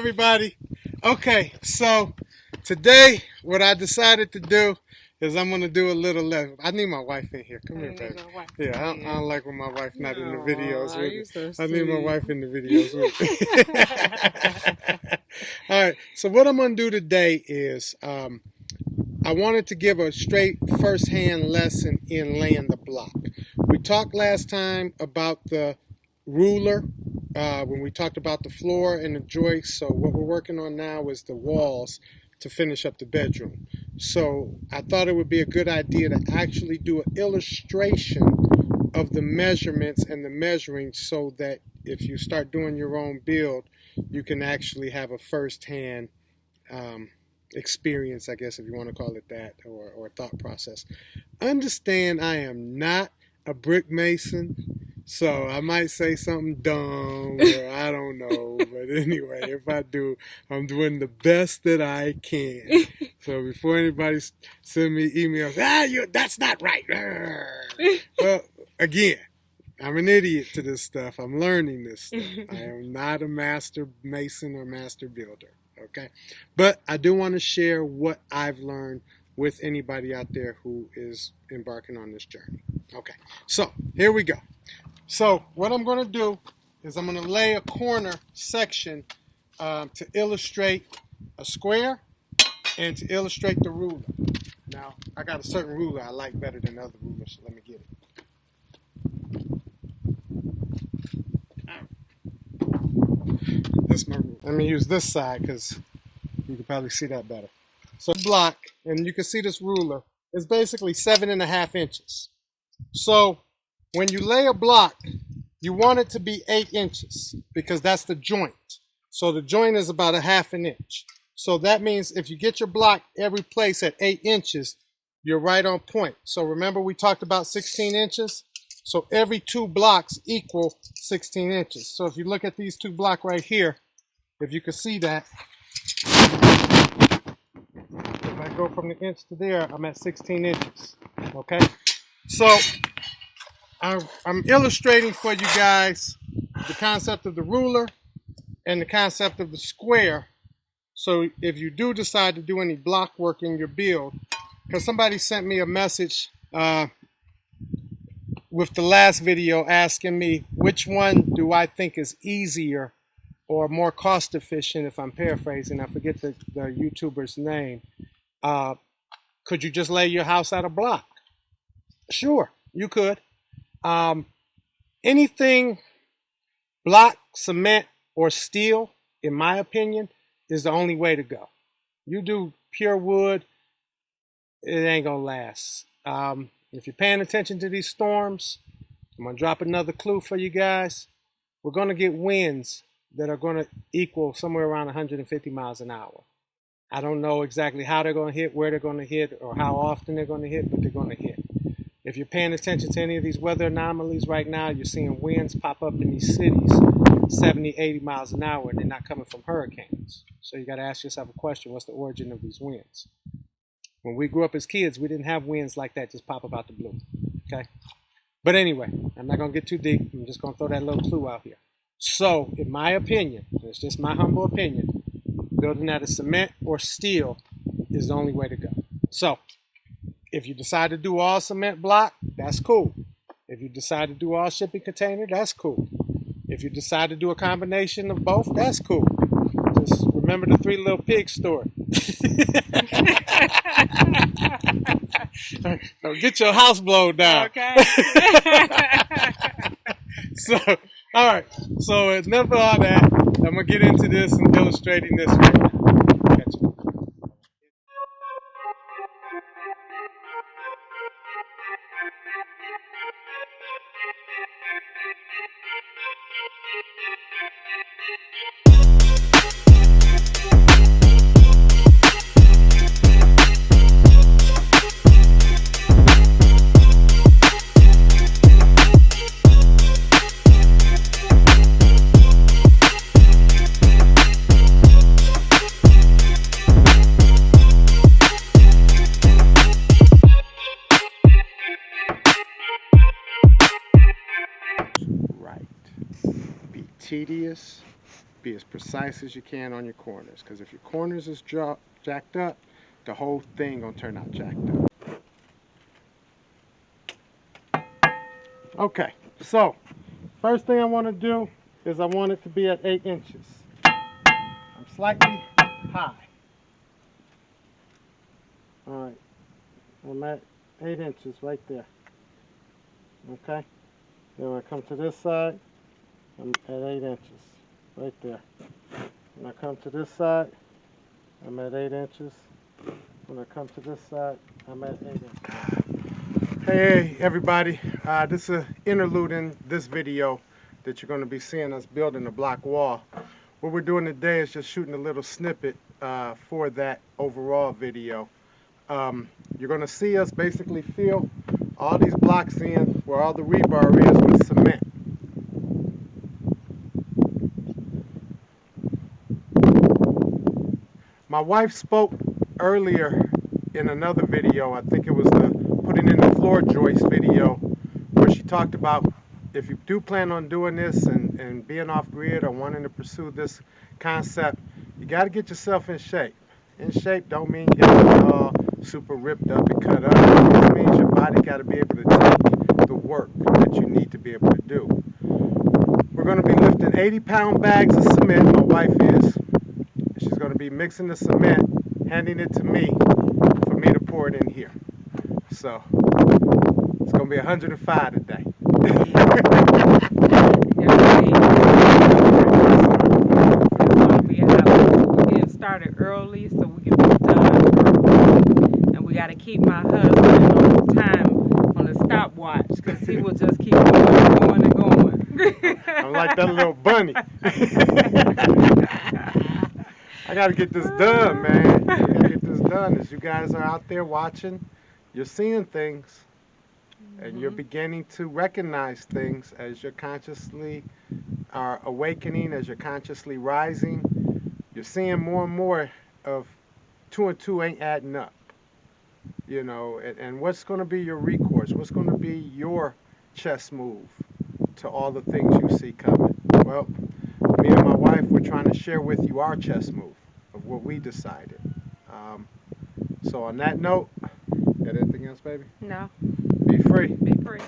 everybody. Okay, so today what I decided to do is I'm going to do a little less. I need my wife in here. Come here, baby. Yeah, I don't like when my wife's not in the videos with me. I need my wife in the videos with me. All right, so what I'm going to do today is I wanted to give a straight first-hand lesson in laying the block. We talked last time about the ruler when we talked about the floor and the joists. So what we're working on now is the walls to finish up the bedroom. So I thought it would be a good idea to actually do an illustration of the measurements and the measuring so that if you start doing your own build, you can actually have a first-hand experience, I guess, if you want to call it that, or thought process. Understand I am not a brick mason, so I might say something dumb or I don't know, but anyway, if I do, I'm doing the best that I can. So before anybody send me emails, that's not right. Well, again, I'm an idiot to this stuff. I'm learning this stuff. I am not a master mason or master builder, okay? But I do want to share what I've learned with anybody out there who is embarking on this journey. Okay, so here we go. So what I'm going to do is I'm going to lay a corner section to illustrate a square and to illustrate the ruler. Now, I got a certain ruler I like better than other rulers, so let me get it. This is my ruler. Let me use this side because you can probably see that better. So block, and you can see this ruler, is basically 7.5 inches. So when you lay a block, you want it to be 8 inches because that's the joint. So the joint is about 1/2 inch. So that means if you get your block every place at 8 inches, you're right on point. So remember we talked about 16 inches? So every 2 blocks equal 16 inches. So if you look at these 2 blocks right here, if you can see that, if I go from the inch to there, I'm at 16 inches, okay? So I'm illustrating for you guys the concept of the ruler and the concept of the square. So if you do decide to do any block work in your build, because somebody sent me a message with the last video asking me which one do I think is easier or more cost efficient, if I'm paraphrasing, I forget the YouTuber's name. Could you just lay your house out of block? Sure, you could. Anything block, cement, or steel, in my opinion, is the only way to go. You do pure wood, it ain't gonna last. If you're paying attention to these storms, I'm gonna drop another clue for you guys. We're gonna get winds that are gonna equal somewhere around 150 miles an hour. I don't know exactly how they're gonna hit, where they're gonna hit, or how often they're gonna hit, but they're gonna hit. If you're paying attention to any of these weather anomalies right now, you're seeing winds pop up in these cities 70, 80 miles an hour, and they're not coming from hurricanes. So you got to ask yourself a question, what's the origin of these winds? When we grew up as kids, we didn't have winds like that just pop up out the blue, okay? But anyway, I'm not going to get too deep. I'm just going to throw that little clue out here. So, in my opinion, it's just my humble opinion, building out of cement or steel is the only way to go. So, if you decide to do all cement block, that's cool. If you decide to do all shipping container, that's cool. If you decide to do a combination of both, that's cool. Just remember the 3 Little Pigs story. Don't get your house blown down. Okay. So, all right. So enough of all that. I'm gonna get into this and illustrating this right now. Catch you. Tedious, be as precise as you can on your corners, because if your corners is jacked up, the whole thing gonna turn out jacked up. Okay, so first thing I want to do is I want it to be at 8 inches. I'm slightly high. All right, I'm at 8 inches right there. Okay, then when I come to this side, I'm at 8 inches right there. When I come to this side, I'm at 8 inches. When I come to this side, I'm at 8 inches. Hey everybody, this is an interlude in this video that you're going to be seeing us building a block wall. What we're doing today is just shooting a little snippet for that overall video. You're going to see us basically fill all these blocks in where all the rebar is with cement. My wife spoke earlier in another video, I think it was the putting in the floor joist video, where she talked about if you do plan on doing this and being off grid or wanting to pursue this concept, you got to get yourself in shape. In shape don't mean you got to be all super ripped up and cut up. It just means your body got to be able to take the work that you need to be able to do. We're going to be lifting 80-pound bags of cement, my wife is. She's going to be mixing the cement, handing it to me for me to pour it in here. So it's going to be 105 today. We're getting started early so we can be done early. And we got to keep my husband on time on the stopwatch because he will just keep going and going. I'm like that little bunny. I got to get this done, man. I got to get this done. As you guys are out there watching, you're seeing things. And you're beginning to recognize things as you're consciously awakening, as you're consciously rising. You're seeing more and more of 2 and 2 ain't adding up. You know, and what's going to be your recourse? What's going to be your chess move to all the things you see coming? Well, me and my wife, we're trying to share with you our chess move of what we decided. So on that note, got anything else, baby? No. Be free. Be free.